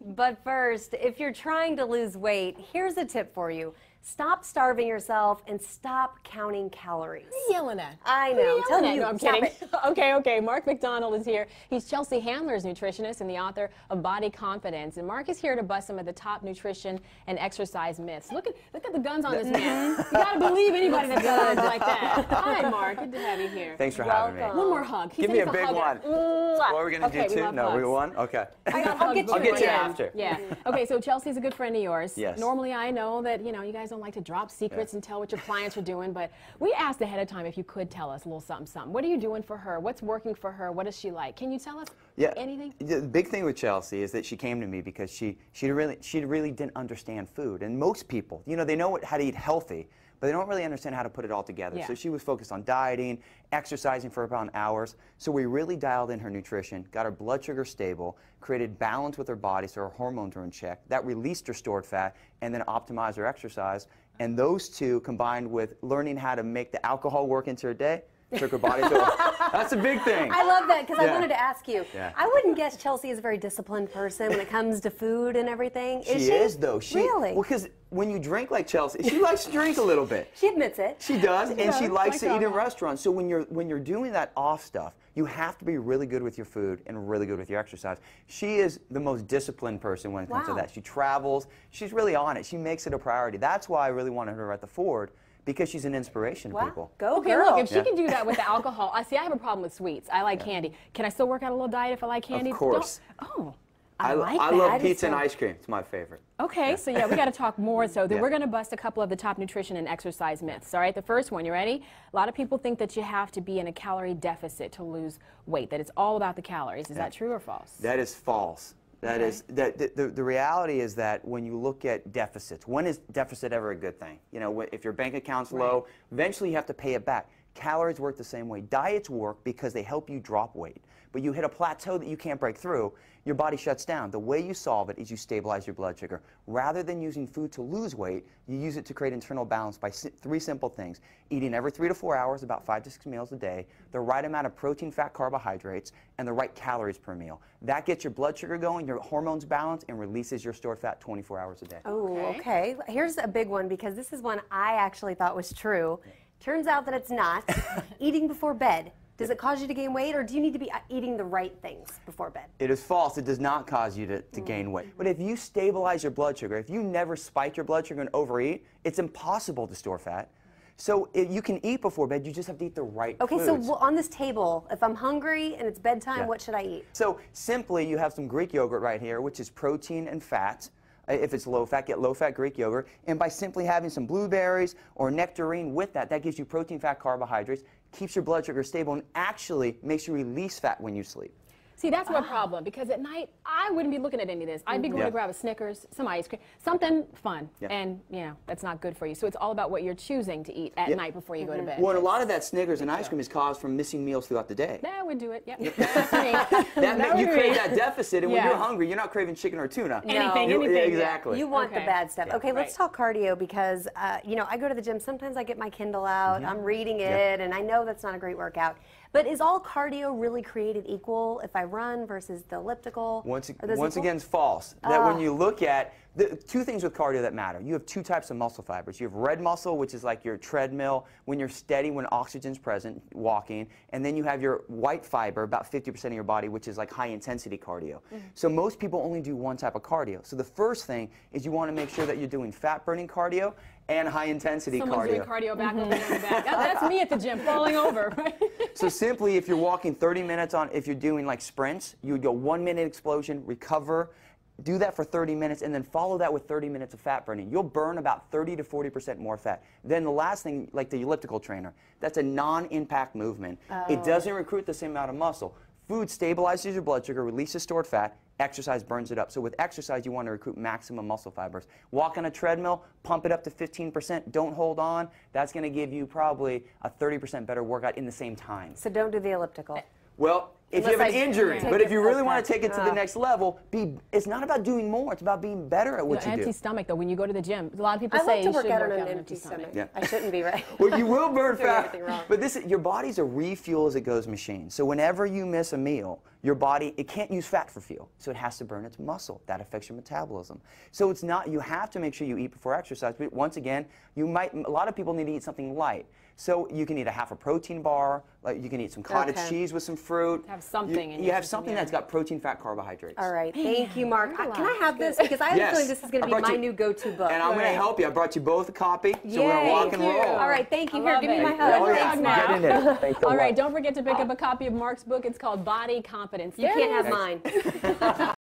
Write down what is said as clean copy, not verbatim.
But first, if you're trying to lose weight, here's a tip for you. Stop starving yourself and stop counting calories. What are you yelling at? I know. Tell me. No, I'm kidding. Okay. Mark Macdonald is here. He's Chelsea Handler's nutritionist and the author of Body Confidence. And Mark is here to bust some of the top nutrition and exercise myths. Look at the guns on this man. You gotta believe anybody that does like that. Hi, Mark. Good to have you here. Thanks for having me. One more hug. Give me a big one. What are we gonna do? Two? No, we one. Okay. I'll get you after. Yeah. Okay. So Chelsea's a good friend of yours. Yes. Normally, I know that you guys don't like to drop secrets and tell what your clients are doing, but we asked ahead of time if you could tell us a little something. What are you doing for her? What's working for her? What is she like? Can you tell us anything? The big thing with Chelsea is that she came to me because she really didn't understand food. And most people, they know how to eat healthy, but they don't really understand how to put it all together. Yeah. So she was focused on dieting, exercising for about hours. So we really dialed in her nutrition, got her blood sugar stable, created balance with her body so her hormones were in check. That released her stored fat and then optimized her exercise. And those two combined with learning how to make the alcohol work into her day, took her body to That's a big thing. I love that because I wanted to ask you. Yeah. I wouldn't guess Chelsea is a very disciplined person when it comes to food and everything. She is, though. Really? Well, because when you drink like Chelsea, she likes to drink a little bit. She admits it. She does, and she likes to eat in restaurants. So when you're doing that off stuff, you have to be really good with your food and really good with your exercise. She is the most disciplined person when it comes to that. She travels. She's really on it. She makes it a priority. That's why I really wanted her at the Ford, because she's an inspiration to people. Go okay, girl. Look, if she can do that with the alcohol, I have a problem with sweets. I like candy. Can I still work out a little diet if I like candy? Of course. I like that. I love pizza and ice cream. It's my favorite. Okay, so we got to talk more. So we're going to bust a couple of the top nutrition and exercise myths. All right, the first one, you ready? A lot of people think that you have to be in a calorie deficit to lose weight, that it's all about the calories. Is that true or false? That is false. That is the reality is that when you look at deficits, when is deficit ever a good thing? If your bank account's low, eventually you have to pay it back. Calories work the same way. Diets work because they help you drop weight. But you hit a plateau that you can't break through, your body shuts down. The way you solve it is you stabilize your blood sugar. Rather than using food to lose weight, you use it to create internal balance by three simple things. Eating every 3 to 4 hours, about 5 to 6 meals a day, the right amount of protein, fat, carbohydrates, and the right calories per meal. That gets your blood sugar going, your hormones balanced, and releases your stored fat 24 hours a day. Oh, okay. Here's a big one because this is one I actually thought was true. Turns out that it's not. Eating before bed. Does it cause you to gain weight, or do you need to be eating the right things before bed? It is false. It does not cause you to gain weight. But if you stabilize your blood sugar, if you never spike your blood sugar and overeat, it's impossible to store fat. So you can eat before bed, you just have to eat the right foods. Okay, so on this table, if I'm hungry and it's bedtime, what should I eat? So simply, you have some Greek yogurt right here, which is protein and fat. If it's low fat, get low fat Greek yogurt. And by simply having some blueberries or nectarine with that, that gives you protein, fat, carbohydrates, keeps your blood sugar stable, and actually makes you release fat when you sleep. See, that's my problem, because at night, I wouldn't be looking at any of this. I'd be going to grab a Snickers, some ice cream, something fun, and, that's not good for you. So it's all about what you're choosing to eat at night before you go to bed. Well, a lot of that Snickers and ice cream is caused from missing meals throughout the day. That would do it, That's me. You crave that deficit, and when you're hungry, you're not craving chicken or tuna. Anything. Exactly. You want the bad stuff. Okay, let's talk cardio because, I go to the gym. Sometimes I get my Kindle out. I'm reading it, and I know that's not a great workout. But is all cardio really created equal if I run versus the elliptical? Once again, it's false. That when you look at the two things with cardio that matter, you have two types of muscle fibers. You have red muscle, which is like your treadmill, when you're steady, when oxygen's present, walking, and then you have your white fiber, about 50% of your body, which is like high intensity cardio. So most people only do one type of cardio. So the first thing is you want to make sure that you're doing fat burning cardio and high intensity Someone's cardio. doing cardio back over the back. That's me at the gym, falling over. Right? So simply, if you're walking 30 minutes if you're doing like sprints, you would go 1 minute explosion, recover, do that for 30 minutes, and then follow that with 30 minutes of fat burning. You'll burn about 30 to 40% more fat. Then the last thing, like the elliptical trainer, that's a non-impact movement. It doesn't recruit the same amount of muscle. Food stabilizes your blood sugar, releases stored fat, exercise burns it up. So with exercise, you want to recruit maximum muscle fibers. Walk on a treadmill, pump it up to 15%, don't hold on. That's going to give you probably a 30% better workout in the same time. So don't do the elliptical. Well, if you have an injury. But if you really want to take it to the Oh. next level, it's not about doing more. It's about being better at what you Empty do. stomach, though, when you go to the gym. A lot of people I say like to you work should out work on out an on empty stomach. Yeah. I shouldn't be, right? Well, you will burn Doing fat. everything wrong. But your body's a refuel as it goes machine. So whenever you miss a meal, your body, it can't use fat for fuel. So it has to burn its muscle. That affects your metabolism. So it's not, you have to make sure you eat before exercise. But once again, a lot of people need to eat something light. So you can eat a half a protein bar, like you can eat some cottage cheese with some fruit. Have something in you your have system, something yeah. that's got protein, fat, carbohydrates. All right, thank you, Mark. learned a Can I lot. have this? Because I have a feeling this is going to I be brought my you- new go-to book. And I'm going to help you. I brought you both a copy, so we're going to Yay. rock and roll. All right, thank you. I Here, love give me it. my Good hug. Oh, yeah. Thanks, now. Get in there. Thanks a All right, lot. don't forget to pick up a copy of Mark's book. It's called Body Confidence. You can't have mine.